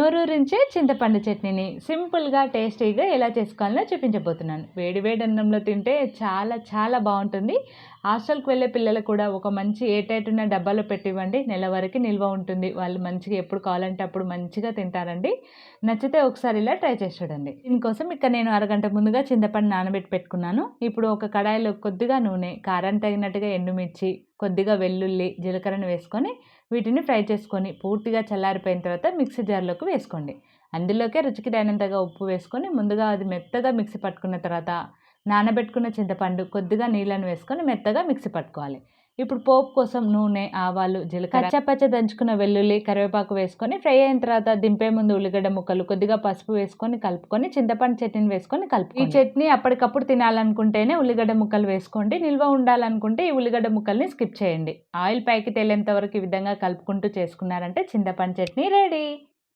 నోరూరించే చింతపండు చట్నీని సింపుల్గా టేస్టీగా ఎలా చేసుకోవాలో చూపించబోతున్నాను. వేడి వేడి అన్నంలో తింటే చాలా చాలా బాగుంటుంది. హాస్టల్కి వెళ్ళే పిల్లలకు కూడా ఒక మంచి ఎయిర్ టైట్ ఉన్న డబ్బాలో పెట్టివ్వండి, నెల వరకు నిల్వ ఉంటుంది. వాళ్ళు మంచిగా ఎప్పుడు కావాలంటే అప్పుడు మంచిగా తింటారండి. నచ్చితే ఒకసారి ఇలా ట్రై చేసి చూడండి. దీనికోసం ఇక్కడ నేను అరగంట ముందుగా చింతపండు నానబెట్టి పెట్టుకున్నాను. ఇప్పుడు ఒక కడాయిలో కొద్దిగా నూనె, కారం తగినట్టుగా ఎండుమిర్చి, కొద్దిగా వెల్లుల్లి, జీలకర్రను వేసుకొని వీటిని ఫ్రై చేసుకొని పూర్తిగా చల్లారిపోయిన తర్వాత మిక్సీ జార్లోకి వేసుకోండి. అందులోకే రుచికి తగినంతగా ఉప్పు వేసుకొని ముందుగా అది మెత్తగా మిక్సీ పట్టుకున్న తర్వాత నానబెట్టుకున్న చింతపండు, కొద్దిగా నీళ్ళను వేసుకొని మెత్తగా మిక్సీ పట్టుకోవాలి. ఇప్పుడు పోపు కోసం నూనె, ఆవాలు, జీలకర్ర, కచ్చపచ్చ దంచుకున్న వెల్లుల్లి, కరివేపాకు వేసుకొని ఫ్రై అయిన తర్వాత దింపే ముందు ఉల్లిగడ్డ ముక్కలు, కొద్దిగా పసుపు వేసుకొని కలుపుకొని చింతపండు చట్నీని వేసుకొని కలుపుకోండి. ఈ చట్నీ అప్పటికప్పుడు తినాలనుకుంటేనే ఉల్లిగడ్డ ముక్కలు వేసుకోండి. నిల్వ ఉండాలనుకుంటే ఈ ఉల్లిగడ్డ ముక్కల్ని స్కిప్ చేయండి. ఆయిల్ పైకి తేలేంత వరకు ఈ విధంగా కలుపుకుంటూ చేసుకున్నారంటే చింతపండు చట్నీ రెడీ.